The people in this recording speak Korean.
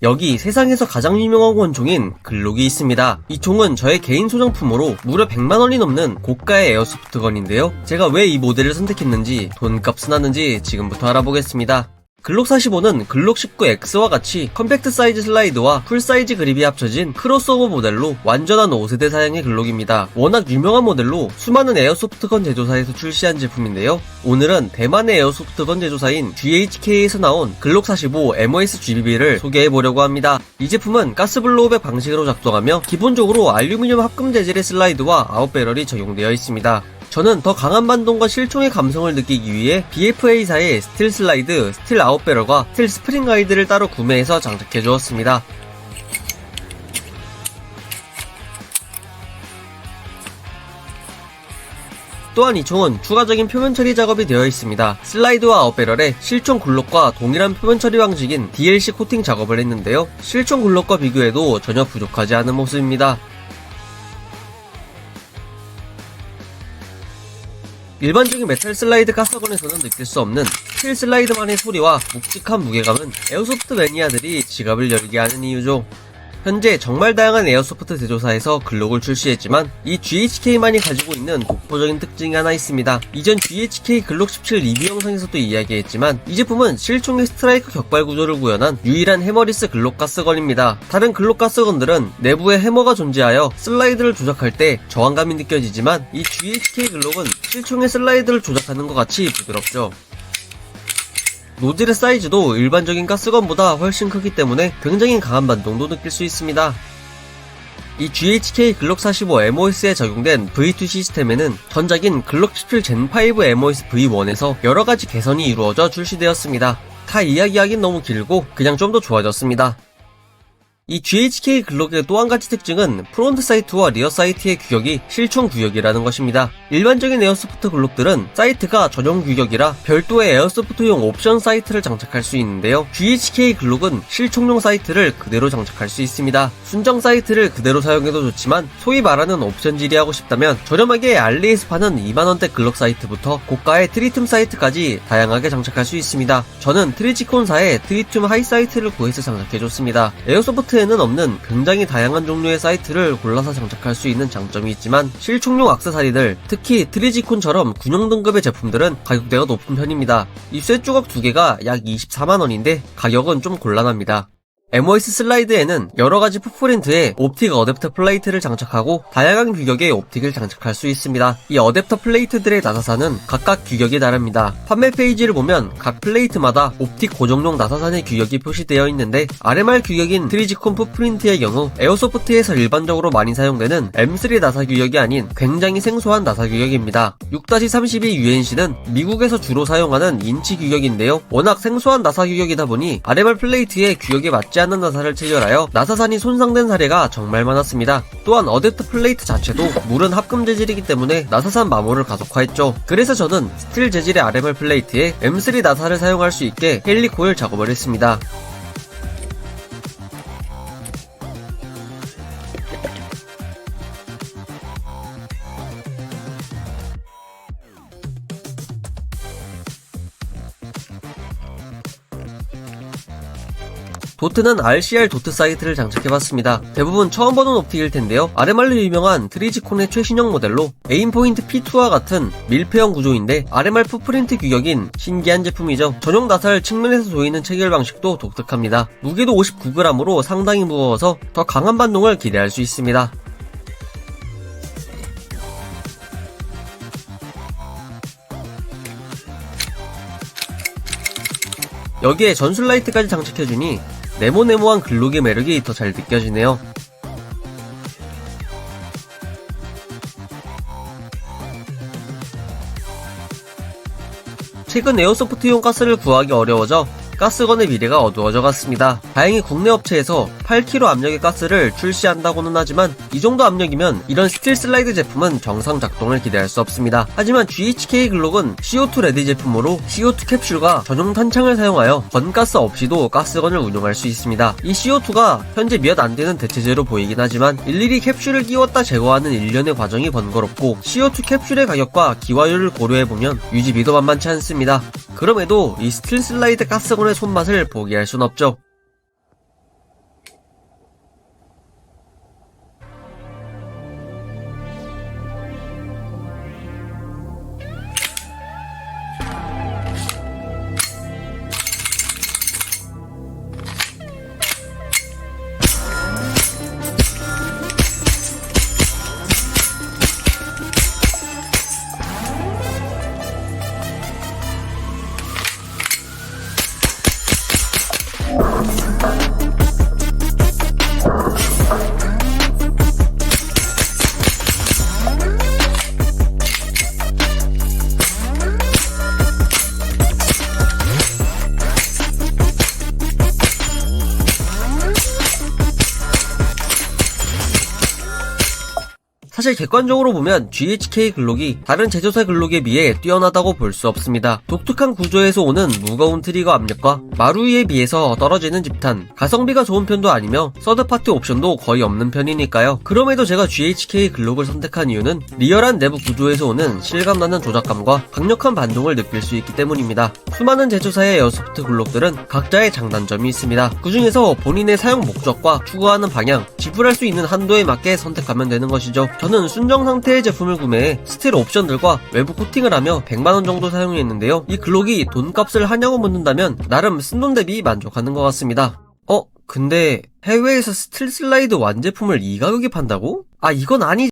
여기 세상에서 가장 유명한 권총인 글록이 있습니다. 이 총은 저의 개인 소장품으로 무려 100만원이 넘는 고가의 에어소프트건인데요. 제가 왜 이 모델을 선택했는지 돈값은 하는지 지금부터 알아보겠습니다. 글록 45는 글록 19X와 같이 컴팩트 사이즈 슬라이드와 풀 사이즈 그립이 합쳐진 크로스오버 모델로 완전한 5세대 사양의 글록입니다. 워낙 유명한 모델로 수많은 에어소프트건 제조사에서 출시한 제품인데요. 오늘은 대만의 에어소프트건 제조사인 GHK에서 나온 글록 45 MOS GBB를 소개해보려고 합니다. 이 제품은 가스블로우백 방식으로 작동하며 기본적으로 알루미늄 합금 재질의 슬라이드와 아웃배럴이 적용되어 있습니다. 저는 더 강한 반동과 실총의 감성을 느끼기 위해 BFA사의 스틸 슬라이드, 스틸 아웃배럴과 스틸 스프링 가이드를 따로 구매해서 장착해 주었습니다. 또한 이 총은 추가적인 표면 처리 작업이 되어 있습니다. 슬라이드와 아웃배럴에 실총 굴록과 동일한 표면 처리 방식인 DLC 코팅 작업을 했는데요. 실총 굴록과 비교해도 전혀 부족하지 않은 모습입니다. 일반적인 메탈 슬라이드 가스건에서는 느낄 수 없는 스틸 슬라이드만의 소리와 묵직한 무게감은 에어소프트 매니아들이 지갑을 열게 하는 이유죠. 현재 정말 다양한 에어소프트 제조사에서 글록을 출시했지만 이 GHK만이 가지고 있는 독보적인 특징이 하나 있습니다. 이전 GHK 글록 17 리뷰 영상에서도 이야기했지만 이 제품은 실총의 스트라이크 격발 구조를 구현한 유일한 해머리스 글록 가스건입니다. 다른 글록 가스건들은 내부에 해머가 존재하여 슬라이드를 조작할 때 저항감이 느껴지지만 이 GHK 글록은 실총의 슬라이드를 조작하는 것 같이 부드럽죠. 노즐의 사이즈도 일반적인 가스건보다 훨씬 크기 때문에 굉장히 강한 반동도 느낄 수 있습니다. 이 GHK 글록 45 MOS에 적용된 V2 시스템에는 전작인 글록 17 젠5 MOS V1에서 여러가지 개선이 이루어져 출시되었습니다. 다 이야기하긴 너무 길고 그냥 좀 더 좋아졌습니다. 이 GHK 글록의 또 한 가지 특징은 프론트 사이트와 리어 사이트의 규격이 실총 규격이라는 것입니다. 일반적인 에어소프트 글록들은 사이트가 전용 규격이라 별도의 에어소프트용 옵션 사이트를 장착할 수 있는데요. GHK 글록은 실총용 사이트를 그대로 장착할 수 있습니다. 순정 사이트를 그대로 사용해도 좋지만 소위 말하는 옵션질이 하고 싶다면 저렴하게 알리에서 파는 2만원대 글록 사이트부터 고가의 트리툼 사이트까지 다양하게 장착할 수 있습니다. 저는 트리지콘사의 트리툼 하이 사이트를 구해서 장착해줬습니다. 에어소프트 에는 없는 굉장히 다양한 종류의 사이트를 골라서 장착할 수 있는 장점이 있지만 실총용 액세서리들, 특히 트리지콘처럼 군용 등급의 제품들은 가격대가 높은 편입니다. 이 쇠조각 2개가 약 24만원인데 가격은 좀 곤란합니다. MOS 슬라이드에는 여러가지 풋프린트에 옵틱 어댑터 플레이트를 장착하고 다양한 규격의 옵틱을 장착할 수 있습니다. 이 어댑터 플레이트들의 나사산은 각각 규격이 다릅니다. 판매 페이지를 보면 각 플레이트마다 옵틱 고정용 나사산의 규격이 표시되어 있는데 RMR 규격인 트리지콘 풋프린트의 경우 에어소프트에서 일반적으로 많이 사용되는 M3 나사 규격이 아닌 굉장히 생소한 나사 규격입니다. 6-32 UNC는 미국에서 주로 사용하는 인치 규격인데요. 워낙 생소한 나사 규격이다 보니 RMR 플레이트의 규격에 맞지 않는 나사를 체결하여 나사산이 손상된 사례가 정말 많았습니다. 또한 어댑터 플레이트 자체도 물은 합금 재질이기 때문에 나사산 마모를 가속화했죠. 그래서 저는 스틸 재질의 RMR 플레이트에 M3 나사를 사용할 수 있게 헬리코일 작업을 했습니다. 도트는 RCR 도트 사이트를 장착해봤습니다. 대부분 처음 보는 옵틱일 텐데요. RMR로 유명한 트리지콘의 최신형 모델로 에임포인트 P2와 같은 밀폐형 구조인데 RMR 풋프린트 규격인 신기한 제품이죠. 전용 나사를 측면에서 조이는 체결 방식도 독특합니다. 무게도 59g으로 상당히 무거워서 더 강한 반동을 기대할 수 있습니다. 여기에 전술라이트까지 장착해주니 네모네모한 글록의 매력이 더 잘 느껴지네요. 최근 에어소프트용 가스를 구하기 어려워져 가스건의 미래가 어두워져 갔습니다. 다행히 국내 업체에서 8kg 압력의 가스를 출시한다고는 하지만 이 정도 압력이면 이런 스틸 슬라이드 제품은 정상 작동을 기대할 수 없습니다. 하지만 GHK 글록은 CO2 레디 제품으로 CO2 캡슐과 전용 탄창을 사용하여 건가스 없이도 가스건을 운용할 수 있습니다. 이 CO2가 현재 몇 안되는 대체제로 보이긴 하지만 일일이 캡슐을 끼웠다 제거하는 일련의 과정이 번거롭고 CO2 캡슐의 가격과 기화율을 고려해보면 유지비도 만만치 않습니다. 그럼에도 이 스틸 슬라이드 가스건의 손맛을 포기할 순 없죠. 사실 객관적으로 보면 GHK 글록이 다른 제조사 글록에 비해 뛰어나다고 볼 수 없습니다. 독특한 구조에서 오는 무거운 트리거 압력과 마루이에 비해서 떨어지는 집탄, 가성비가 좋은 편도 아니며 서드파티 옵션도 거의 없는 편이니까요. 그럼에도 제가 GHK 글록을 선택한 이유는 리얼한 내부 구조에서 오는 실감나는 조작감과 강력한 반동을 느낄 수 있기 때문입니다. 수많은 제조사의 에어소프트 글록들은 각자의 장단점이 있습니다. 그 중에서 본인의 사용 목적과 추구하는 방향, 지불할 수 있는 한도에 맞게 선택하면 되는 것이죠. 저는 순정 상태의 제품을 구매해 스틸 옵션들과 외부 코팅을 하며 100만원 정도 사용했는데요. 이 글록이 돈값을 하냐고 묻는다면 나름 쓴돈 대비 만족하는 것 같습니다. 근데 해외에서 스틸 슬라이드 완제품을 이 가격에 판다고? 이건 아니...